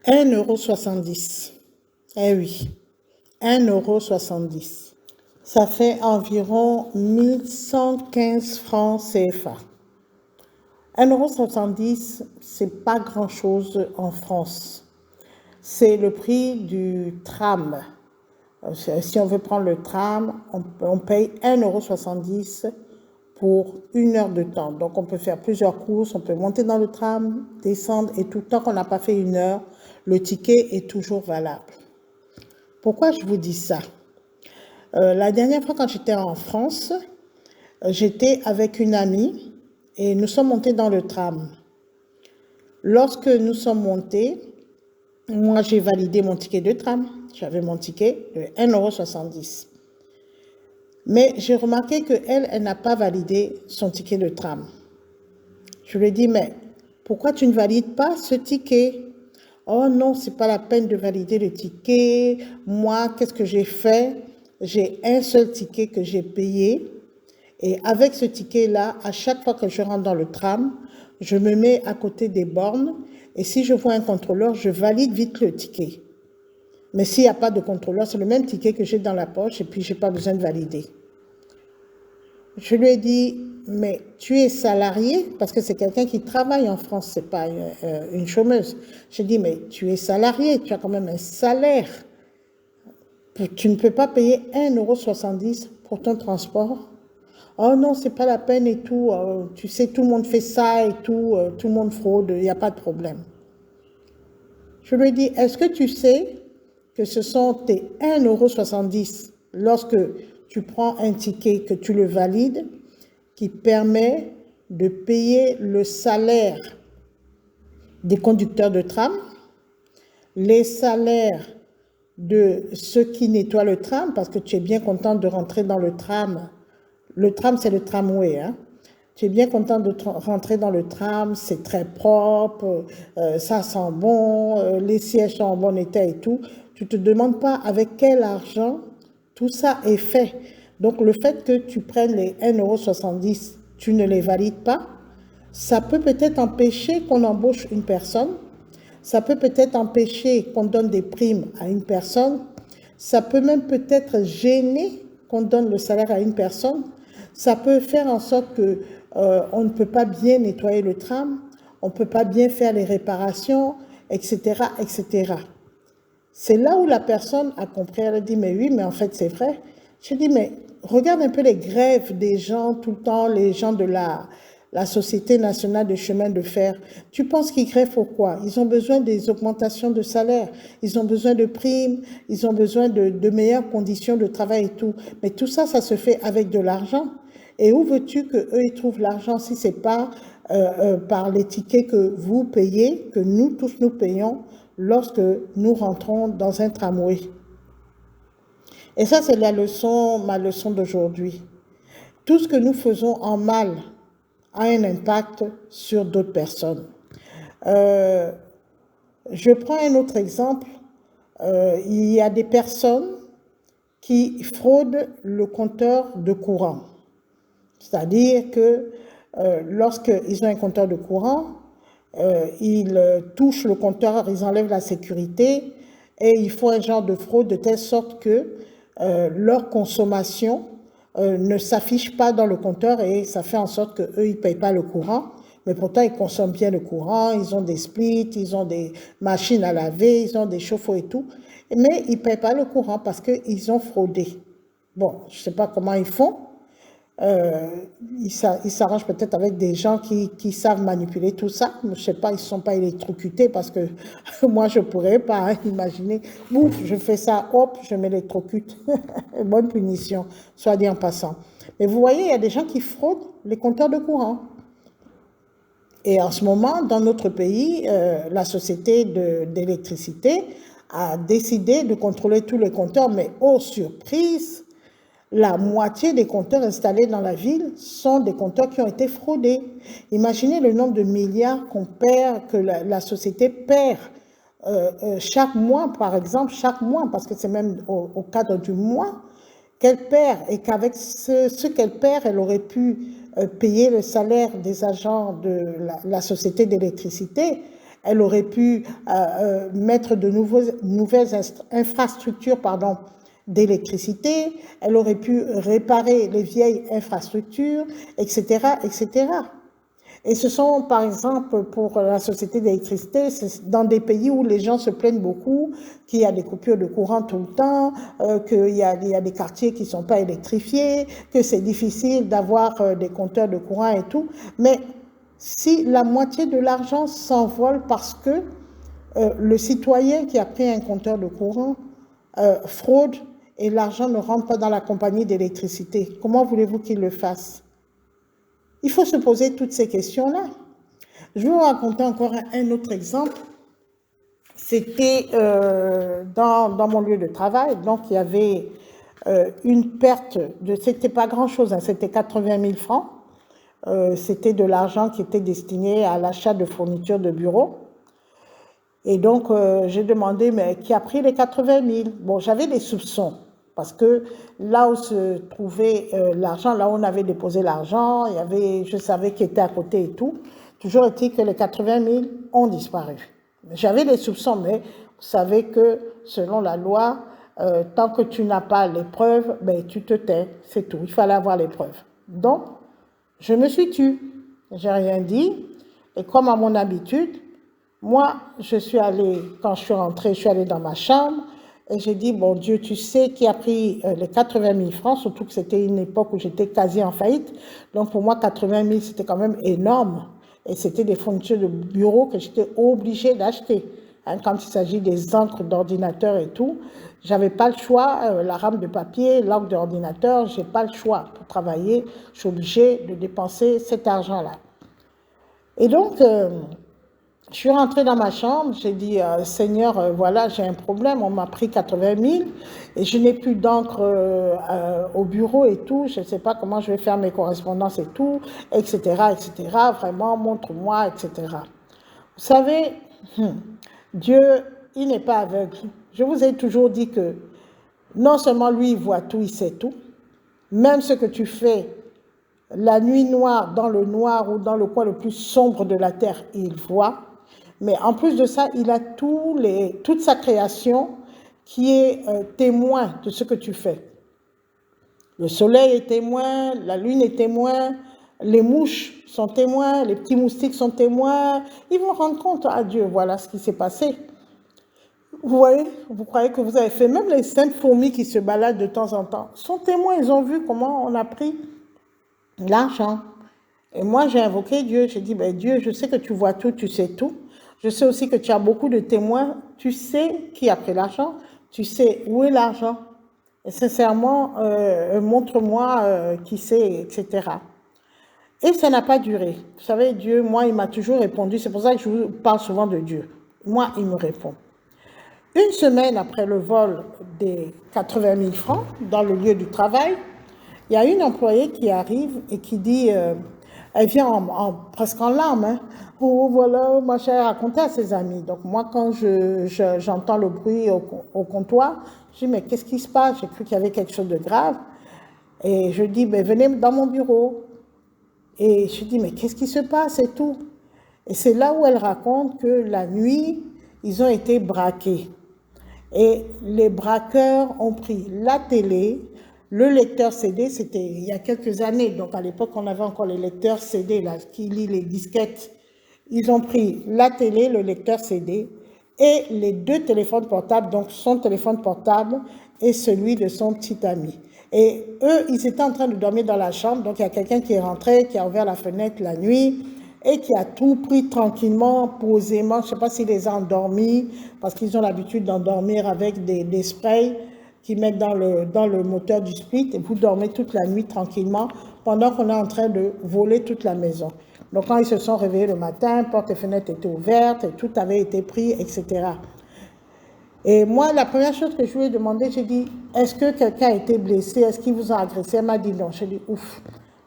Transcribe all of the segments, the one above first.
1,70 €. Eh oui, 1,70 €. Ça fait environ 1115 francs CFA. 1,70 €, c'est pas grand-chose en France. C'est le prix du tram. Si on veut prendre le tram, on paye 1,70 € pour 1 heure de temps. Donc on peut faire plusieurs courses, on peut monter dans le tram, descendre et tout. Tant qu'on n'a pas fait 1 heure, le ticket est toujours valable. Pourquoi je vous dis ça? La dernière fois quand j'étais en France, j'étais avec une amie et nous sommes montés dans le tram. Lorsque nous sommes montés, moi j'ai validé mon ticket de tram. J'avais mon ticket de 1,70 €. Mais j'ai remarqué qu'elle, elle n'a pas validé son ticket de tram. Je lui ai dit, mais pourquoi tu ne valides pas ce ticket? Oh non, c'est pas la peine de valider le ticket. Moi, qu'est-ce que j'ai fait? J'ai un seul ticket que j'ai payé. Et avec ce ticket-là, à chaque fois que je rentre dans le tram, je me mets à côté des bornes. Et si je vois un contrôleur, je valide vite le ticket. Mais s'il n'y a pas de contrôleur, c'est le même ticket que j'ai dans la poche et puis je n'ai pas besoin de valider. Je lui ai dit, mais tu es salarié, parce que c'est quelqu'un qui travaille en France, ce n'est pas une chômeuse. J'ai dit, mais tu es salarié, tu as quand même un salaire. Tu ne peux pas payer 1,70 € pour ton transport. Oh non, c'est pas la peine et tout. Tu sais, tout le monde fait ça et tout. Tout le monde fraude, il n'y a pas de problème. Je lui ai dit, est-ce que tu sais que ce sont tes 1,70 € lorsque tu prends un ticket, que tu le valides, qui permet de payer le salaire des conducteurs de tram, les salaires de ceux qui nettoient le tram, parce que tu es bien content de rentrer dans le tram. Le tram, c'est le tramway, hein. Tu es bien content de rentrer dans le tram, c'est très propre, ça sent bon, les sièges sont en bon état et tout. Tu ne te demandes pas avec quel argent tout ça est fait. Donc le fait que tu prennes les 1,70 €, tu ne les valides pas, ça peut peut-être empêcher qu'on embauche une personne, ça peut peut-être empêcher qu'on donne des primes à une personne, ça peut même peut-être gêner qu'on donne le salaire à une personne, ça peut faire en sorte que on ne peut pas bien nettoyer le tram, on ne peut pas bien faire les réparations, etc., etc. C'est là où la personne a compris, elle a dit, mais oui, mais en fait c'est vrai. J'ai dit, mais regarde un peu les grèves des gens tout le temps, les gens de la Société nationale de chemin de fer. Tu penses qu'ils grèvent pourquoi? Ils ont besoin des augmentations de salaire, ils ont besoin de primes, ils ont besoin de meilleures conditions de travail et tout. Mais tout ça, ça se fait avec de l'argent. Et où veux-tu qu'eux, ils trouvent l'argent si ce n'est pas par les tickets que vous payez, que nous tous nous payons lorsque nous rentrons dans un tramway? Et ça, c'est ma leçon d'aujourd'hui. Tout ce que nous faisons en mal a un impact sur d'autres personnes. Je prends un autre exemple. Il y a des personnes qui fraudent le compteur de courant. C'est-à-dire que lorsqu'ils ont un compteur de courant, ils touchent le compteur, ils enlèvent la sécurité et ils font un genre de fraude de telle sorte que leur consommation ne s'affiche pas dans le compteur et ça fait en sorte qu'eux, ils ne payent pas le courant. Mais pourtant, ils consomment bien le courant, ils ont des splits, ils ont des machines à laver, ils ont des chauffe-eau et tout. Mais ils ne payent pas le courant parce qu'ils ont fraudé. Bon, je ne sais pas comment ils font. Ils s'arrangent peut-être avec des gens qui savent manipuler tout ça. Je ne sais pas, ils ne sont pas électrocutés parce que moi, je ne pourrais pas imaginer. Bouf, je fais ça, hop, je m'électrocute. Bonne punition, soit dit en passant. Mais vous voyez, il y a des gens qui fraudent les compteurs de courant. Et en ce moment, dans notre pays, la société d'électricité a décidé de contrôler tous les compteurs, mais oh surprise, la moitié des compteurs installés dans la ville sont des compteurs qui ont été fraudés. Imaginez le nombre de milliards qu'on perd, que la société perd chaque mois, par exemple, chaque mois, parce que c'est même au cadre du mois qu'elle perd, et qu'avec ce qu'elle perd, elle aurait pu payer le salaire des agents de la société d'électricité. Elle aurait pu mettre de nouvelles infrastructures, d'électricité. Elle aurait pu réparer les vieilles infrastructures, etc., etc. Et ce sont, par exemple, pour la société d'électricité, c'est dans des pays où les gens se plaignent beaucoup, qu'il y a des coupures de courant tout le temps, qu'il y a des quartiers qui ne sont pas électrifiés, que c'est difficile d'avoir des compteurs de courant et tout. Mais si la moitié de l'argent s'envole parce que le citoyen qui a pris un compteur de courant fraude et l'argent ne rentre pas dans la compagnie d'électricité, comment voulez-vous qu'il le fasse? Il faut se poser toutes ces questions-là. Je vais vous raconter encore un autre exemple. C'était dans mon lieu de travail, donc il y avait une perte c'était pas grand-chose, hein, c'était 80 000 francs. C'était de l'argent qui était destiné à l'achat de fournitures de bureau. Et donc, j'ai demandé, mais qui a pris les 80 000? Bon, j'avais des soupçons. Parce que là où se trouvait l'argent, là où on avait déposé l'argent, je savais qui était à côté et tout. Toujours est-il que les 80 000 ont disparu. J'avais des soupçons, mais vous savez que selon la loi, tant que tu n'as pas les preuves, ben, tu te tais, c'est tout. Il fallait avoir les preuves. Donc, je me suis tue. J'ai rien dit. Et comme à mon habitude, moi, quand je suis rentrée, je suis allée dans ma chambre. Et j'ai dit, bon Dieu, tu sais qui a pris les 80 000 francs, surtout que c'était une époque où j'étais quasi en faillite. Donc pour moi, 80 000, c'était quand même énorme. Et c'était des fournitures de bureau que j'étais obligée d'acheter. Hein, quand il s'agit des encres d'ordinateur et tout, j'avais pas le choix. La rame de papier, l'encre d'ordinateur, j'ai pas le choix. Pour travailler, je suis obligée de dépenser cet argent-là. Et donc, je suis rentrée dans ma chambre, j'ai dit, Seigneur, voilà, j'ai un problème, on m'a pris 80 000 et je n'ai plus d'encre au bureau et tout, je ne sais pas comment je vais faire mes correspondances et tout, etc., etc., vraiment, montre-moi, etc. Vous savez, Dieu, il n'est pas aveugle. Je vous ai toujours dit que non seulement lui, il voit tout, il sait tout, même ce que tu fais la nuit noire, dans le noir ou dans le coin le plus sombre de la terre, il voit. Mais en plus de ça, il a toute sa création qui est témoin de ce que tu fais. Le soleil est témoin, la lune est témoin, les mouches sont témoins, les petits moustiques sont témoins. Ils vont rendre compte à Dieu, voilà ce qui s'est passé. Vous voyez, vous croyez que vous avez fait, même les simples fourmis qui se baladent de temps en temps sont témoins, ils ont vu comment on a pris l'argent. Et moi, j'ai invoqué Dieu, j'ai dit, ben, Dieu, je sais que tu vois tout, tu sais tout. Je sais aussi que tu as beaucoup de témoins. Tu sais qui a pris l'argent. Tu sais où est l'argent. Et sincèrement, montre-moi qui c'est, etc. Et ça n'a pas duré. Vous savez, Dieu, moi, il m'a toujours répondu. C'est pour ça que je vous parle souvent de Dieu. Moi, il me répond. Une semaine après le vol des 80 000 francs dans le lieu du travail, il y a une employée qui arrive et qui dit... elle vient presque en larmes. Hein. Oh, voilà, ma chère, racontait à ses amis. Donc, moi, quand j'entends le bruit au comptoir, je dis, mais qu'est-ce qui se passe? J'ai cru qu'il y avait quelque chose de grave. Et je dis, ben, venez dans mon bureau. Et je dis, mais qu'est-ce qui se passe et tout? Et c'est là où elle raconte que la nuit, ils ont été braqués. Et les braqueurs ont pris la télé, le lecteur CD, c'était il y a quelques années, donc à l'époque on avait encore les lecteurs CD là, qui lit les disquettes. Ils ont pris la télé, le lecteur CD et les deux téléphones portables, donc son téléphone portable et celui de son petit ami. Et eux, ils étaient en train de dormir dans la chambre, donc il y a quelqu'un qui est rentré, qui a ouvert la fenêtre la nuit et qui a tout pris tranquillement, posément. Je ne sais pas s'il les a endormis, parce qu'ils ont l'habitude d'endormir avec des sprays qu'ils mettent dans le moteur du split, et vous dormez toute la nuit tranquillement, pendant qu'on est en train de voler toute la maison. Donc quand ils se sont réveillés le matin, portes et fenêtres étaient ouvertes, et tout avait été pris, etc. Et moi, la première chose que je lui ai demandé, j'ai dit, est-ce que quelqu'un a été blessé? Est-ce qu'ils vous ont agressé? Elle m'a dit non. J'ai dit, ouf,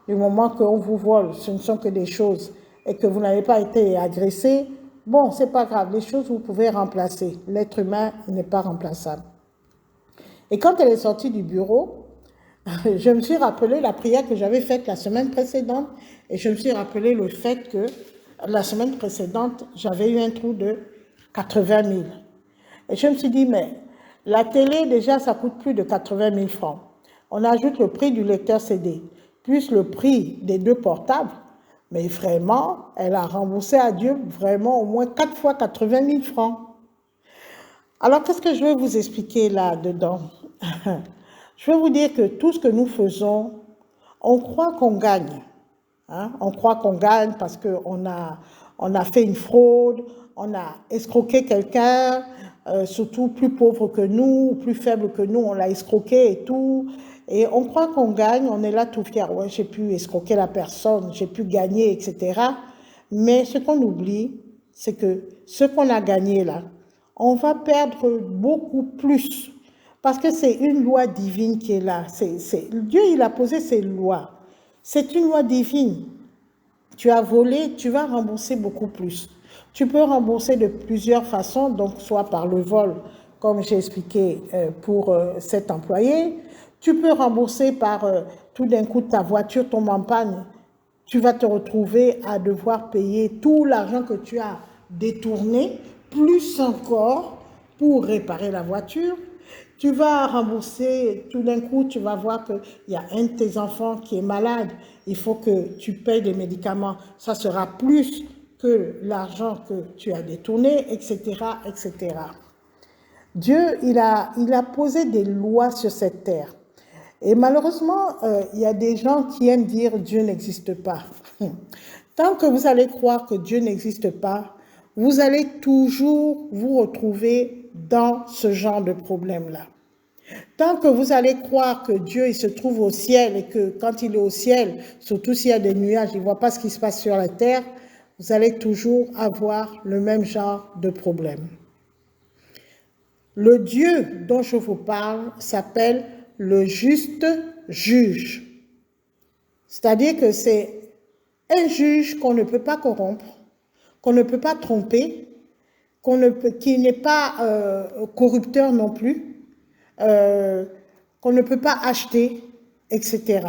du moment qu'on vous vole, ce ne sont que des choses, et que vous n'avez pas été agressé, bon, c'est pas grave, les choses vous pouvez remplacer. L'être humain n'est pas remplaçable. Et quand elle est sortie du bureau, je me suis rappelé la prière que j'avais faite la semaine précédente, et je me suis rappelé le fait que la semaine précédente, j'avais eu un trou de 80 000. Et je me suis dit, mais la télé, déjà, ça coûte plus de 80 000 francs. On ajoute le prix du lecteur CD, plus le prix des 2 portables. Mais vraiment, elle a remboursé à Dieu vraiment au moins 4 fois 80 000 francs. Alors, qu'est-ce que je veux vous expliquer là-dedans? Je veux vous dire que tout ce que nous faisons, on croit qu'on gagne. Hein? On croit qu'on gagne parce qu'on a fait une fraude, on a escroqué quelqu'un, surtout plus pauvre que nous, plus faible que nous, on l'a escroqué et tout. Et on croit qu'on gagne, on est là tout fier. Ouais, j'ai pu escroquer la personne, j'ai pu gagner, etc. Mais ce qu'on oublie, c'est que ce qu'on a gagné là, on va perdre beaucoup plus. Parce que c'est une loi divine qui est là. Dieu, il a posé ses lois. C'est une loi divine. Tu as volé, tu vas rembourser beaucoup plus. Tu peux rembourser de plusieurs façons, donc soit par le vol, comme j'ai expliqué pour cet employé. Tu peux rembourser par tout d'un coup ta voiture tombe en panne. Tu vas te retrouver à devoir payer tout l'argent que tu as détourné, plus encore pour réparer la voiture. Tu vas rembourser, tout d'un coup, tu vas voir qu'il y a un de tes enfants qui est malade, il faut que tu payes des médicaments, ça sera plus que l'argent que tu as détourné, etc., etc. Dieu, il a posé des lois sur cette terre. Et malheureusement, il y a des gens qui aiment dire Dieu n'existe pas. Tant que vous allez croire que Dieu n'existe pas, vous allez toujours vous retrouver dans ce genre de problème-là. Tant que vous allez croire que Dieu il se trouve au ciel et que quand il est au ciel, surtout s'il y a des nuages, il ne voit pas ce qui se passe sur la terre, vous allez toujours avoir le même genre de problème. Le Dieu dont je vous parle s'appelle le juste juge. C'est-à-dire que c'est un juge qu'on ne peut pas corrompre, qu'on ne peut pas tromper, qui n'est pas corrupteur non plus, qu'on ne peut pas acheter, etc.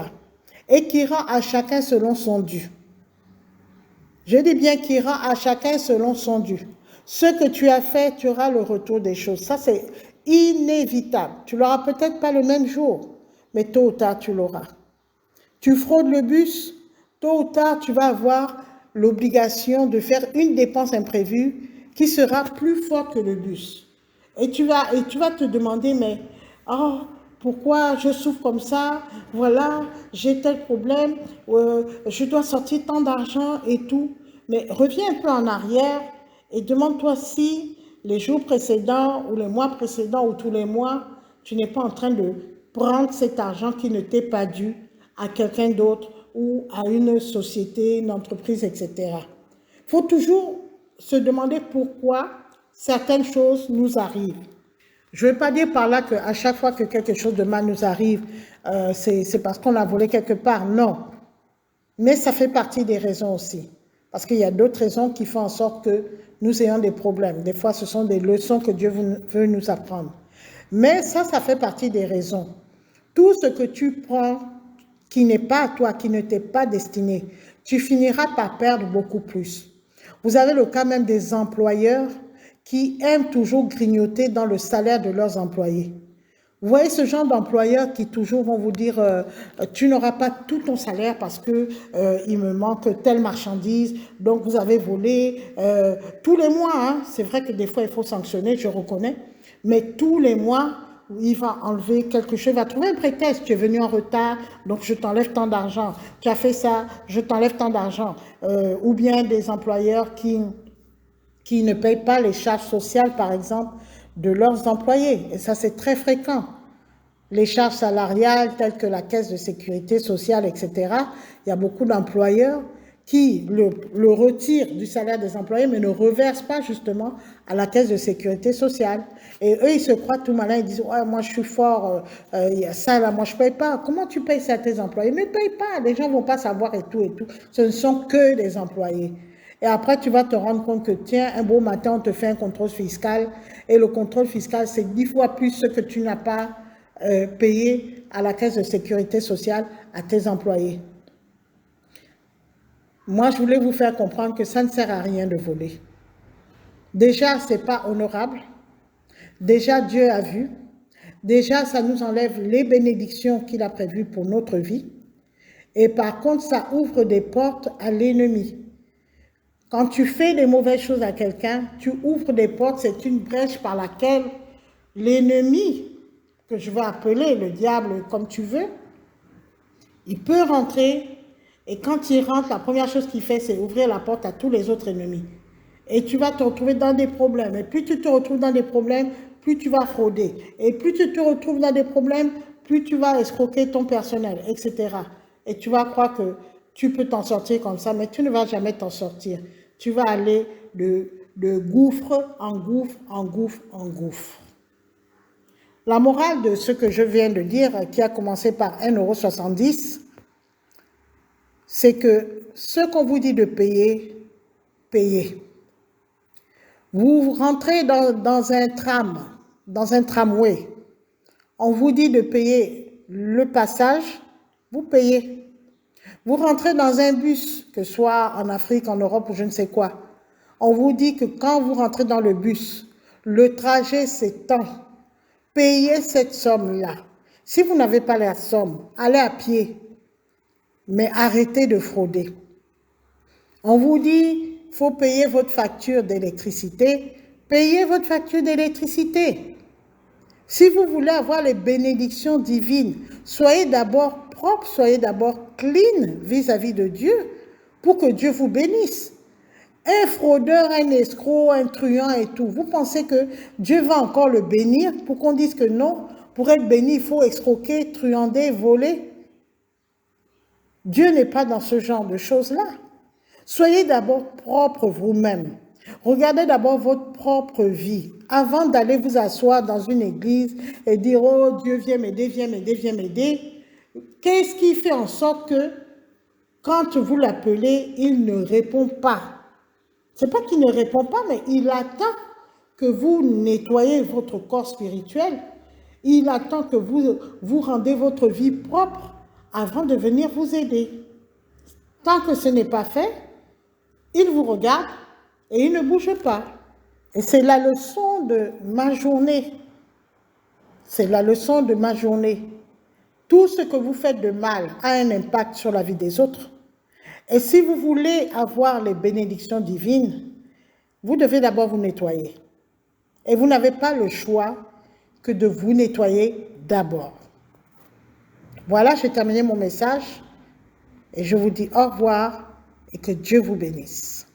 Et qui rend à chacun selon son dû. Je dis bien qui rend à chacun selon son dû. Ce que tu as fait, tu auras le retour des choses. Ça, c'est inévitable. Tu l'auras peut-être pas le même jour, mais tôt ou tard, tu l'auras. Tu fraudes le bus, tôt ou tard, tu vas avoir l'obligation de faire une dépense imprévue qui sera plus forte que le bus. Et tu vas te demander, mais oh, pourquoi je souffre comme ça? Voilà, j'ai tel problème, je dois sortir tant d'argent et tout. Mais reviens un peu en arrière et demande-toi si les jours précédents ou les mois précédents ou tous les mois, tu n'es pas en train de prendre cet argent qui ne t'est pas dû à quelqu'un d'autre ou à une société, une entreprise, etc. Il faut toujours se demander pourquoi certaines choses nous arrivent. Je ne veux pas dire par là qu'à chaque fois que quelque chose de mal nous arrive, c'est parce qu'on a volé quelque part. Non. Mais ça fait partie des raisons aussi. Parce qu'il y a d'autres raisons qui font en sorte que nous ayons des problèmes. Des fois, ce sont des leçons que Dieu veut nous apprendre. Mais ça fait partie des raisons. Tout ce que tu prends qui n'est pas à toi, qui ne t'est pas destiné, tu finiras par perdre beaucoup plus. Vous avez le cas même des employeurs qui aiment toujours grignoter dans le salaire de leurs employés. Vous voyez ce genre d'employeurs qui toujours vont vous dire tu n'auras pas tout ton salaire parce que il me manque telle marchandise, donc vous avez volé tous les mois. Hein, c'est vrai que des fois il faut sanctionner, je reconnais, mais tous les mois il va enlever quelque chose, il va trouver un prétexte. Tu es venu en retard, donc je t'enlève tant d'argent. Tu as fait ça, je t'enlève tant d'argent. Ou bien des employeurs qui ne payent pas les charges sociales, par exemple, de leurs employés. Et ça, c'est très fréquent. Les charges salariales telles que la caisse de sécurité sociale, etc. Il y a beaucoup d'employeurs qui le retirent du salaire des employés, mais ne reversent pas justement à la caisse de sécurité sociale. Et eux, ils se croient tout malins, ils disent « Ouais, moi je suis fort, il y a ça là, moi je ne paye pas. » Comment tu payes ça à tes employés? Ne paye pas, les gens ne vont pas savoir et tout et tout. Ce ne sont que des employés. Et après, tu vas te rendre compte que, tiens, un beau matin, on te fait un contrôle fiscal. Et le contrôle fiscal, c'est 10 fois plus ce que tu n'as pas payé à la caisse de sécurité sociale à tes employés. Moi, je voulais vous faire comprendre que ça ne sert à rien de voler. Déjà, ce n'est pas honorable. Déjà, Dieu a vu. Déjà, ça nous enlève les bénédictions qu'il a prévues pour notre vie. Et par contre, ça ouvre des portes à l'ennemi. Quand tu fais des mauvaises choses à quelqu'un, tu ouvres des portes, c'est une brèche par laquelle l'ennemi, que je vais appeler le diable comme tu veux, il peut rentrer, et quand il rentre, la première chose qu'il fait, c'est ouvrir la porte à tous les autres ennemis. Et tu vas te retrouver dans des problèmes. Et plus tu te retrouves dans des problèmes, plus tu vas frauder. Et plus tu te retrouves dans des problèmes, plus tu vas escroquer ton personnel, etc. Et tu vas croire que tu peux t'en sortir comme ça, mais tu ne vas jamais t'en sortir. Tu vas aller de gouffre en gouffre, en gouffre, en gouffre. La morale de ce que je viens de dire, qui a commencé par 1,70 €, c'est que ce qu'on vous dit de payer, payez. Vous rentrez dans un tram, dans un tramway, on vous dit de payer le passage, vous payez. Vous rentrez dans un bus, que ce soit en Afrique, en Europe ou je ne sais quoi, on vous dit que quand vous rentrez dans le bus, le trajet s'étend. Payez cette somme-là. Si vous n'avez pas la somme, allez à pied, mais arrêtez de frauder. On vous dit, il faut payer votre facture d'électricité, payez votre facture d'électricité. Si vous voulez avoir les bénédictions divines, soyez d'abord propre, soyez d'abord clean vis-à-vis de Dieu pour que Dieu vous bénisse. Un fraudeur, un escroc, un truand et tout, vous pensez que Dieu va encore le bénir pour qu'on dise que non, pour être béni, il faut escroquer, truander, voler? Dieu n'est pas dans ce genre de choses-là. Soyez d'abord propre vous-même. Regardez d'abord votre propre vie avant d'aller vous asseoir dans une église et dire « Oh, Dieu, viens m'aider, viens m'aider, viens m'aider ». Qu'est-ce qui fait en sorte que quand vous l'appelez, il ne répond pas? Ce n'est pas qu'il ne répond pas, mais il attend que vous nettoyez votre corps spirituel. Il attend que vous rendez votre vie propre avant de venir vous aider. Tant que ce n'est pas fait, il vous regarde et il ne bouge pas. Et c'est la leçon de ma journée. C'est la leçon de ma journée. Tout ce que vous faites de mal a un impact sur la vie des autres. Et si vous voulez avoir les bénédictions divines, vous devez d'abord vous nettoyer. Et vous n'avez pas le choix que de vous nettoyer d'abord. Voilà, j'ai terminé mon message et je vous dis au revoir et que Dieu vous bénisse.